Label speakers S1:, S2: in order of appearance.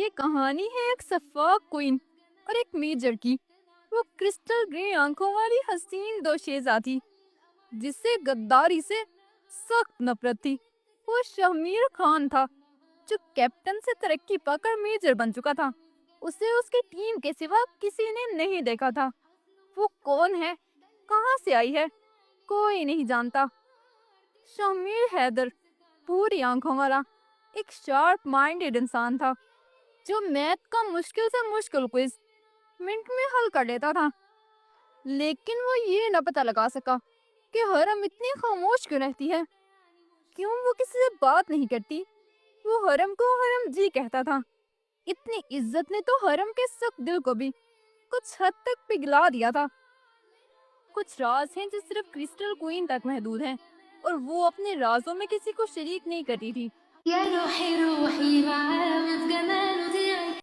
S1: یہ کہانی ہے ایک سفاک کوئن اور ایک میجر کی۔ وہ کرسٹل گرے آنکھوں والی حسین دوشیزہ تھی جس سے غداری سے سخت نفرت تھی۔ وہ شمیر خان تھا جو کیپٹن سے ترقی پا کر میجر بن چکا تھا۔ اسے اس کی ٹیم کے سوا کسی نے نہیں دیکھا تھا۔ وہ کون ہے، کہاں سے آئی ہے، کوئی نہیں جانتا۔ شمیر حیدر پوری آنکھوں والا ایک شارپ مائنڈڈ انسان تھا جو میتھ کا مشکل سے مشکل کوئز منٹ میں حل کر لیتا تھا، لیکن وہ یہ نہ پتہ لگا سکا کہ حرم اتنی خاموش کیوں رہتی ہے، کیوں وہ کسی سے بات نہیں کرتی۔ وہ حرم کو حرم جی کہتا تھا۔ اتنی عزت نے تو حرم کے سخت دل کو بھی کچھ حد تک پگھلا دیا تھا۔ کچھ راز ہیں جو صرف کرسٹل کوئن تک محدود ہیں اور وہ اپنے رازوں میں کسی کو شریک نہیں کرتی تھی۔
S2: يا روحي روحي معاه في جماله